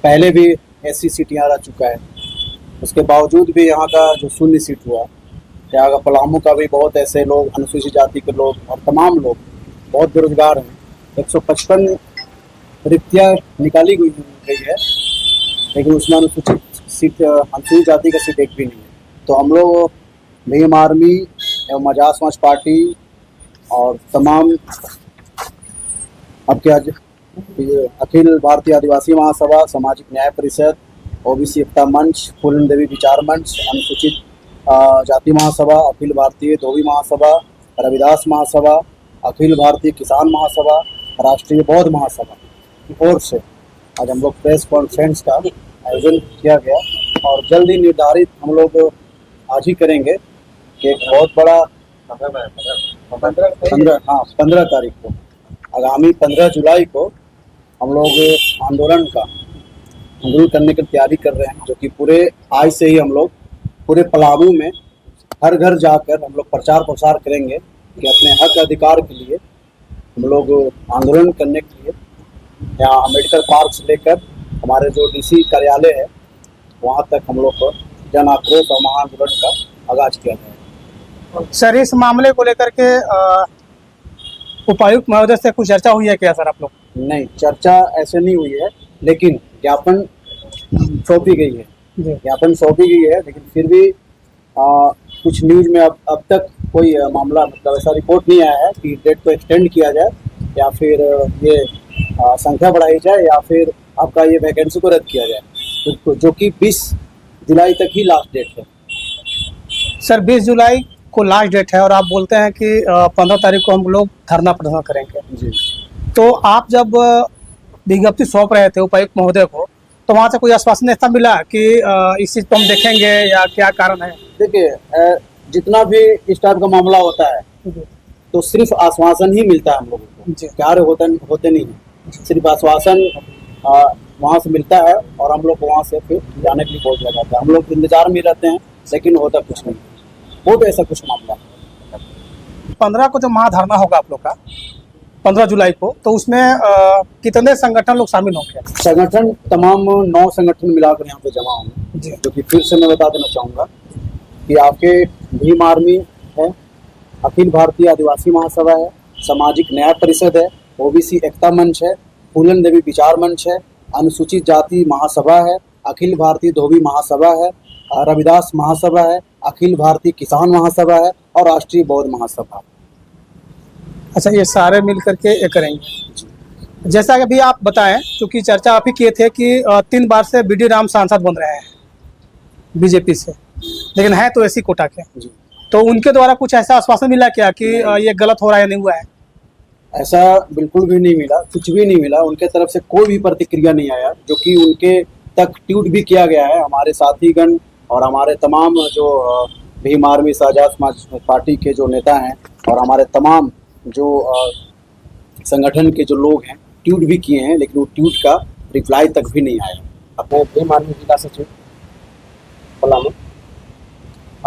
पहले भी SC seat यहाँ रह चुका है, उसके बावजूद भी यहाँ का जो शून्य सीट हुआ, यहाँ का पलामू का भी बहुत ऐसे लोग, अनुसूचित जाति के लोग और तमाम लोग बहुत बेरोजगार हैं। 155 रिक्तियाँ निकाली गई है, लेकिन उसमें अनुसूचित जाति का सीट एक भी नहीं है। तो हम लोग भीम आर्मी एवं आजाद समाज पार्टी और तमाम आपके अखिल भारतीय आदिवासी महासभा, सामाजिक न्याय परिषद, OBC एकता मंच, फूलन देवी विचार मंच, अनुसूचित जाति महासभा, अखिल भारतीय धोबी महासभा, रविदास महासभा, अखिल भारतीय किसान महासभा, राष्ट्रीय बौद्ध महासभा की ओर से आज हम लोग प्रेस कॉन्फ्रेंस का आयोजन किया गया और जल्द ही निर्धारित हम लोग आज ही करेंगे कि एक बहुत बड़ा 15 तारीख को, आगामी 15 जुलाई को हम लोग आंदोलन करने की तैयारी कर रहे हैं, जो कि पूरे आज से ही हम लोग पूरे पलामू में हर घर जाकर हम लोग प्रचार प्रसार करेंगे कि अपने हक अधिकार के लिए हम लोग आंदोलन करने के लिए यहाँ अम्बेडकर पार्क से लेकर हमारे जो DC कार्यालय है वहाँ तक हम लोग को जन आक्रोश और महाआंदोलन का आगाज किया गया। सर, इस मामले को लेकर के उपायुक्त महोदय से कुछ चर्चा हुई है क्या सर आप लोग? नहीं, चर्चा ऐसे नहीं हुई है, लेकिन ज्ञापन सौंपी गई है। लेकिन फिर भी कुछ न्यूज में अब तक कोई मामला मतलब ऐसा रिपोर्ट नहीं आया है कि डेट को एक्सटेंड किया जाए या फिर ये संख्या बढ़ाई जाए या फिर आपका ये वैकेंसी को रद्द किया जाए, तो जो कि 20 जुलाई तक ही लास्ट डेट है। सर, 20 जुलाई को लास्ट डेट है और आप बोलते हैं कि 15 तारीख को हम लोग धरना प्रदर्शन करेंगे जी। तो आप जब विज्ञप्ति सौंप रहे थे उपायुक्त महोदय को, तो वहाँ से कोई आश्वासन ऐसा मिला कि इस चीज़ को हम देखेंगे या क्या कारण है? देखिए, जितना भी इस टाइप का मामला होता है तो सिर्फ आश्वासन ही मिलता है हम लोगों को, कार्य होते नहीं है। सिर्फ आश्वासन वहाँ से मिलता है और हम लोग को वहाँ से फिर जाने के लिए बोल दिया जाता है। हम लोग इंतजार में रहते हैं, लेकिन होता कुछ नहीं। बहुत ऐसा कुछ मामला 15 को जो महाधरना होगा आप लोग का 15 जुलाई को, तो उसमें कितने संगठन लोग शामिल होंगे? संगठन तमाम 9 संगठन मिलाकर यहाँ पे जमा होंगे, जो कि फिर से मैं बता देना चाहूँगा कि आपके भीम आर्मी है, अखिल भारतीय आदिवासी महासभा है, सामाजिक न्याय परिषद है, OBC एकता मंच है, फूलन देवी विचार मंच है, अनुसूचित जाति महासभा है, अखिल भारतीय धोबी महासभा है, रविदास महासभा है, अखिल भारतीय किसान महासभा है और राष्ट्रीय बौद्ध महासभा। अच्छा, ये सारे मिल करके ये करेंगे। जैसा कि अभी आप बताएं, क्योंकि चर्चा आप ही किए थे कि 3 बार से BD राम सांसद बन रहे हैं BJP से, लेकिन है तो ऐसी कोटा के, तो उनके द्वारा कुछ ऐसा आश्वासन मिला क्या कि ये गलत हो रहा है या नहीं हुआ है? ऐसा बिल्कुल भी नहीं मिला, कुछ भी नहीं मिला। उनके तरफ से कोई भी प्रतिक्रिया नहीं आया, जो कि उनके तक ट्वीट भी किया गया है। हमारे साथीगण और हमारे तमाम जो भीम आर्मी आजाद समाज पार्टी के जो नेता हैं और हमारे तमाम जो संगठन के जो लोग हैं ट्वीट भी किए हैं, लेकिन वो ट्वीट का रिप्लाई तक भी नहीं आया। अपने भीम आर्मी जिला सचिव पलामू,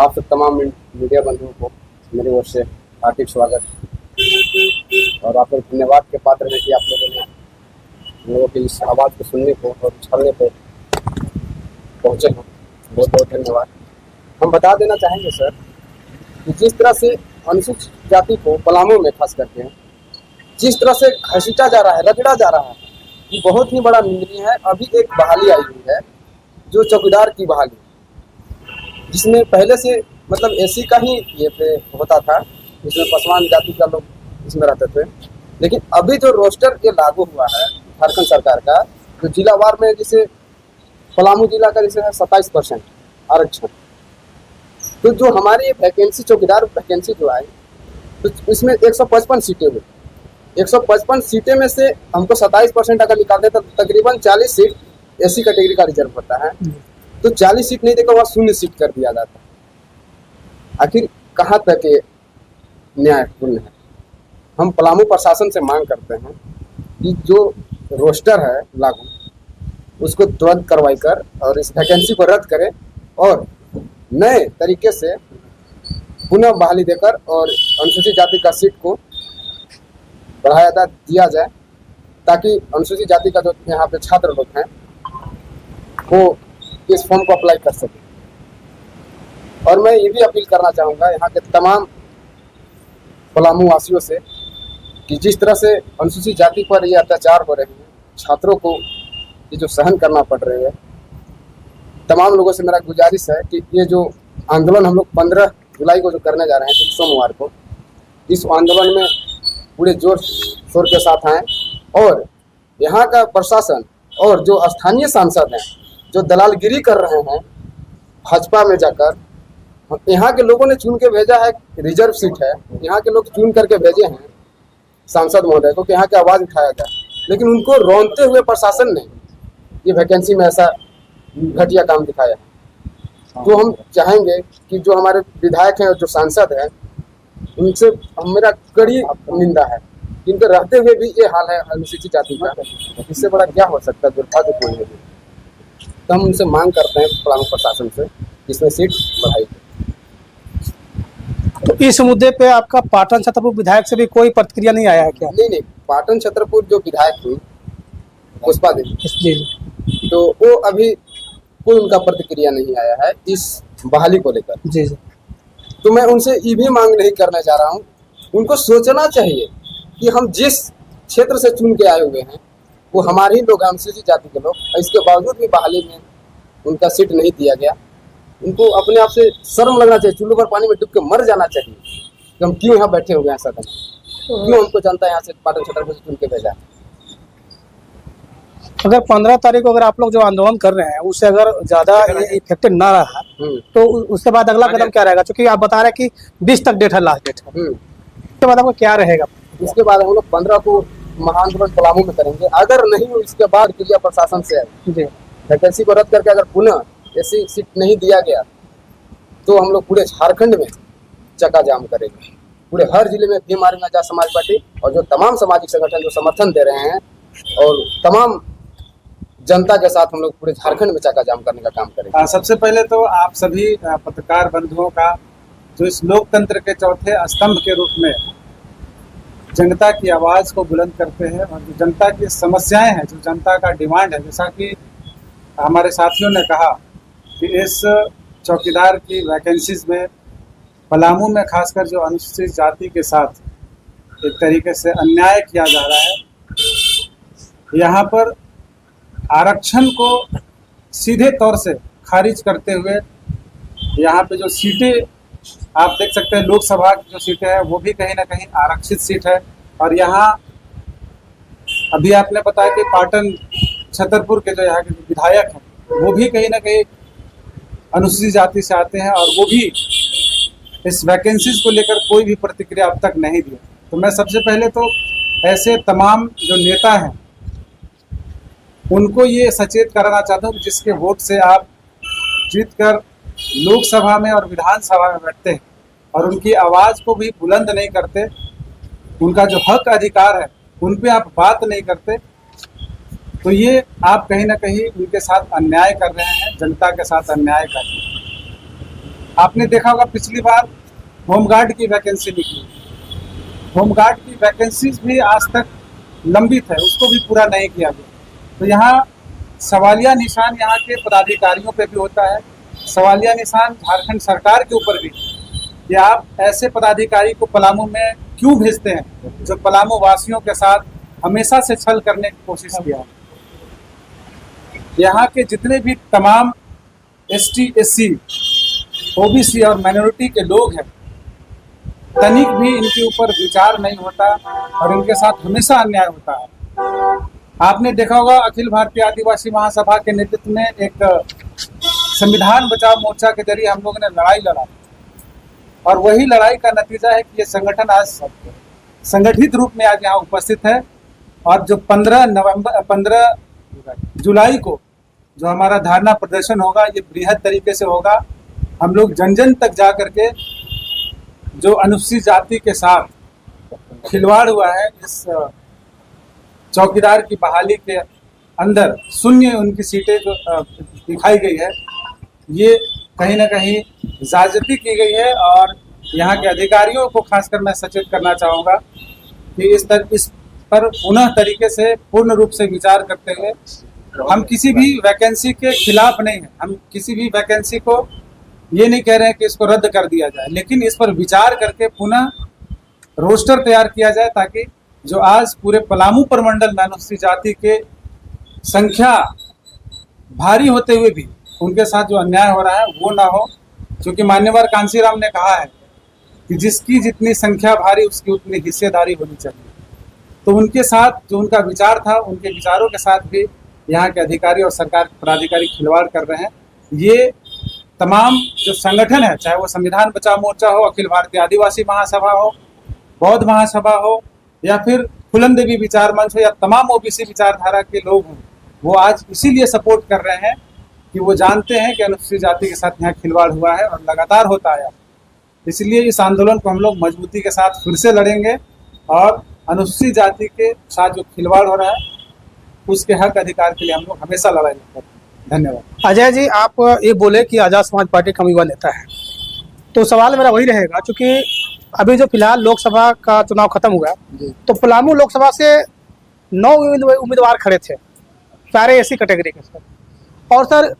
आप सब तमाम मीडिया बंधुओं को मेरी ओर से हार्दिक स्वागत और आप लोग धन्यवाद के पात्र हैं कि आप लोगों ने हम लोगों की इस आवाज़ को सुनने को और उछालने को पहुँचे हैं। बहुत बहुत धन्यवाद। हम बता देना चाहेंगे सर कि जिस तरह से अनुसूचित जाति को पलामू में खास करके जिस तरह से घसीटा जा रहा है, रगड़ा जा रहा है, ये बहुत ही बड़ा निंदनीय है। अभी एक बहाली आई हुई है जो चौकीदार की बहाली, जिसमें पहले से मतलब SC का ही ये पे होता था, जिसमें पसवान जाति का लोग इसमें रहते थे। लेकिन अभी जो रोस्टर के लागू हुआ है झारखंड सरकार का, जो जिलावार में जैसे पलामू जिला का जैसे है 27% आरक्षण, तो जो हमारी वैकेंसी चौकीदार वैकेंसी जो आई तो इसमें 155 सीटें हुई। 155 सीटें में से हमको 27% अगर निकालते तो तकरीबन 40 सीट SC कैटेगरी का रिजर्व होता है, तो 40 सीट नहीं देकर वह 0 सीट कर दिया जाता है। आखिर कहाँ तक ये न्यायपूर्ण है? हम पलामू प्रशासन से मांग करते हैं कि जो रोस्टर है लागू उसको तुरंत करवाई कर और इस वैकेंसी को रद्द करें और नए तरीके से पुनः बहाली देकर और अनुसूचित जाति का सीट को बढ़ाया दिया जाए, ताकि अनुसूचित जाति का जो यहाँ पे छात्र लोग हैं वो इस फॉर्म को अप्लाई कर सके। और मैं ये भी अपील करना चाहूँगा यहाँ के तमाम पलामू वासियों से कि जिस तरह से अनुसूचित जाति पर ये अत्याचार हो रहे हैं, छात्रों को ये जो सहन करना पड़ रही है, तमाम लोगों से मेरा गुजारिश है कि ये जो आंदोलन हम लोग 15 जुलाई को जो करने जा रहे हैं सोमवार को, इस आंदोलन में पूरे जोर शोर के साथ आएँ और यहाँ का प्रशासन और जो स्थानीय सांसद हैं जो दलालगिरी कर रहे हैं भाजपा में जाकर, यहाँ के लोगों ने चुन के भेजा है, रिजर्व सीट है, यहाँ के लोग चुन करके भेजे हैं सांसद महोदय को कि यहाँ की आवाज़ उठाया जाए, लेकिन उनको रौंदते हुए प्रशासन ने ये वैकेंसी में ऐसा घटिया काम दिखाया। तो हम चाहेंगे कि जो हमारे विधायक हैं और जो सांसद हैं उनसे मेरा कड़ी निंदा है, इनके रहते हुए भी ये हाल है अनुसूचित जाति का, इससे बड़ा क्या हो सकता है, दुर्भाग्यपूर्ण है। तो हम उनसे मांग करते हैं पलामू प्रशासन से इसमें सीट बढ़ाई। तो इस मुद्दे पे आपका पाटन छतरपुर विधायक से भी कोई प्रतिक्रिया नहीं आया है क्या? नहीं, पाटन छतरपुर जो विधायक हुई पुष्पा देवी जी, तो वो अभी कोई उनका प्रतिक्रिया नहीं आया है इस बहाली को लेकर। जी। तो मैं उनसे ये भी मांग नहीं करने जा रहा हूँ, उनको सोचना चाहिए कि हम जिस क्षेत्र से चुन के आए हुए हैं वो हमारे ही लोग, अनुसूचित जाति के लोग, इसके बावजूद भी बहाली में उनका सीट नहीं दिया गया। उनको अपने आप से शर्म लगना चाहिए, चुल्लू भर पानी में डूब के मर जाना चाहिए कि हम क्यों यहाँ बैठे हुए हैं सदन, क्यों हमको जनता यहाँ से पाटन छतरपुर से चुन के भेजा। अगर 15 तारीख को अगर आप लोग जो आंदोलन कर रहे हैं उससे अगर ज्यादा इफेक्टिव ना रहा तो उसके बाद अगला कदम क्या रहेगा? क्योंकि आप बता रहे हैं कि 20 तक डेट है, लास्ट डेट है, उसके बाद आपका क्या रहेगा? इसके बाद हम लोग 15 को महाआंदोलन पलामू में करेंगे। अगर नहीं इसके बाद क्रिया प्रशासन से वैकेंसी को रद्द करके अगर पुनः ऐसी सीट नहीं दिया गया तो हम लोग पूरे झारखंड में चक्का जाम करेंगे। पूरे हर जिले में भीम आर्मी आजाद समाज पार्टी और जो तमाम सामाजिक संगठन जो समर्थन दे रहे हैं और तमाम जनता के साथ हम लोग पूरे झारखंड में चक्का जाम करने का काम करेंगे। सबसे पहले तो आप सभी पत्रकार बंधुओं का जो इस लोकतंत्र के चौथे स्तंभ के रूप में जनता की आवाज़ को बुलंद करते हैं और जो जनता की समस्याएं हैं, जो जनता का डिमांड है, जैसा कि हमारे साथियों ने कहा कि इस चौकीदार की वैकेंसीज में पलामू में खासकर जो अनुसूचित जाति के साथ एक तरीके से अन्याय किया जा रहा है। यहाँ पर आरक्षण को सीधे तौर से खारिज करते हुए यहाँ पे जो सीटें आप देख सकते हैं, लोकसभा की जो सीटें हैं वो भी कहीं ना कहीं आरक्षित सीट है। और यहाँ अभी आपने बताया कि पाटन छतरपुर के जो यहाँ के विधायक हैं वो भी कहीं ना कहीं अनुसूचित जाति से आते हैं और वो भी इस वैकेंसीज को लेकर कोई भी प्रतिक्रिया अब तक नहीं दी। तो मैं सबसे पहले तो ऐसे तमाम जो नेता हैं उनको ये सचेत कराना चाहता हूँ कि जिसके वोट से आप जीतकर लोकसभा में और विधानसभा में बैठते हैं और उनकी आवाज़ को भी बुलंद नहीं करते, उनका जो हक अधिकार है उन पे आप बात नहीं करते, तो ये आप कहीं ना कहीं उनके साथ अन्याय कर रहे हैं, जनता के साथ अन्याय कर रहे हैं। आपने देखा होगा पिछली बार होमगार्ड की वैकेंसी निकली, होमगार्ड की वैकेंसीज भी आज तक लंबित है, उसको भी पूरा नहीं किया गया। तो यहाँ सवालिया निशान यहाँ के पदाधिकारियों पे भी होता है, सवालिया निशान झारखंड सरकार के ऊपर भी कि आप ऐसे पदाधिकारी को पलामू में क्यों भेजते हैं जो पलामू वासियों के साथ हमेशा से छल करने की कोशिश किया। यहाँ के जितने भी तमाम ST SC OBC और माइनॉरिटी के लोग हैं, तनिक भी इनके ऊपर विचार नहीं होता और इनके साथ हमेशा अन्याय होता है। आपने देखा होगा अखिल भारतीय आदिवासी महासभा के नेतृत्व में एक संविधान बचाओ मोर्चा के जरिए हम लोगों ने लड़ाई लड़ा और वही लड़ाई का नतीजा है कि ये संगठन आज संगठित रूप में आज यहाँ उपस्थित है। और जो 15 जुलाई को जो हमारा धरना प्रदर्शन होगा ये बृहद तरीके से होगा। हम लोग जन जन तक जा करके जो अनुसूचित जाति के साथ खिलवाड़ हुआ है, इस चौकीदार की बहाली के अंदर शून्य उनकी सीटें जो दिखाई गई है, ये कहीं ना कहीं ज़्यादती की गई है। और यहाँ के अधिकारियों को खासकर मैं सचेत करना चाहूँगा कि इस पर पुनः तरीके से पूर्ण रूप से विचार करते हुए हम किसी भी वैकेंसी के खिलाफ नहीं है, हम किसी भी वैकेंसी को ये नहीं कह रहे हैं कि इसको रद्द कर दिया जाए, लेकिन इस पर विचार करके पुनः रोस्टर तैयार किया जाए, ताकि जो आज पूरे पलामू प्रमंडल में अनुसूचित जाति के संख्या भारी होते हुए भी उनके साथ जो अन्याय हो रहा है वो ना हो। क्योंकि मान्यवर कांसीराम ने कहा है कि जिसकी जितनी संख्या भारी उसकी उतनी हिस्सेदारी होनी चाहिए। तो उनके साथ जो उनका विचार था, उनके विचारों के साथ भी यहाँ के अधिकारी और सरकार पदाधिकारी खिलवाड़ कर रहे हैं। ये तमाम जो संगठन है, चाहे वो संविधान बचाओ मोर्चा हो, अखिल भारतीय आदिवासी महासभा हो, बौद्ध महासभा हो, या फिर फूलन देवी विचार मंच हो, या तमाम ओबीसी विचारधारा के लोग हों, वो आज इसीलिए सपोर्ट कर रहे हैं कि वो जानते हैं कि अनुसूचित जाति के साथ यहाँ खिलवाड़ हुआ है और लगातार होता आया। इसलिए इस आंदोलन को हम लोग मजबूती के साथ फिर से लड़ेंगे और अनुसूचित जाति के साथ जो खिलवाड़ हो रहा है उसके हक अधिकार के लिए हम लोग हमेशा लड़ाई करते हैं। धन्यवाद। अजय जी, आप ये बोले कि आजाद समाज पार्टी का युवा नेता है, तो सवाल मेरा वही रहेगा, क्योंकि अभी जो फिलहाल लोकसभा का चुनाव खत्म हुआ तो पलामू लोकसभा से 9 उम्मीदवार खड़े थे, सारे एसी कैटेगरी के सर। और सर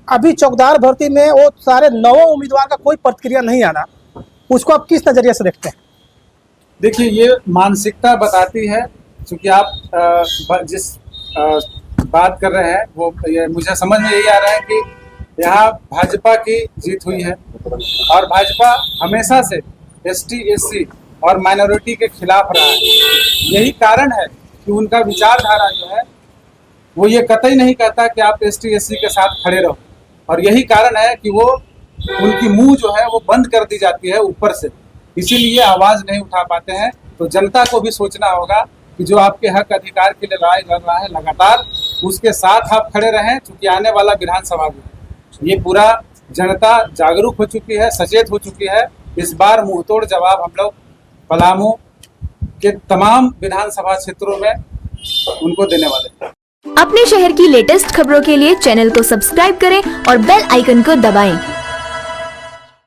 अभी चौकीदार भर्ती में वो सारे 9 उम्मीदवार का कोई प्रतिक्रिया नहीं आना, उसको आप किस नजरिए से देखते हैं? देखिए, ये मानसिकता बताती है, क्योंकि आप जिस बात कर रहे हैं वो ये मुझे समझ में यही आ रहा है कि यहाँ भाजपा की जीत हुई है और भाजपा हमेशा से एसटी एससी और माइनॉरिटी के खिलाफ रहा है। यही कारण है कि उनका विचारधारा जो है वो ये कतई नहीं कहता कि आप एसटी एससी के साथ खड़े रहो, और यही कारण है कि वो उनकी मुंह जो है वो बंद कर दी जाती है ऊपर से, इसीलिए आवाज नहीं उठा पाते हैं। तो जनता को भी सोचना होगा कि जो आपके हक अधिकार के लिए लड़ाई लड़ रहा है लगातार, उसके साथ आप खड़े रहें। चूंकि आने वाला विधानसभा में ये पूरा जनता जागरूक हो चुकी है, सचेत हो चुकी है। इस बार मुंहतोड़ जवाब हम लोग पलामू के तमाम विधानसभा क्षेत्रों में उनको देने वाले हैं। अपने शहर की लेटेस्ट खबरों के लिए चैनल को सब्सक्राइब करें और बेल आइकन को दबाएं।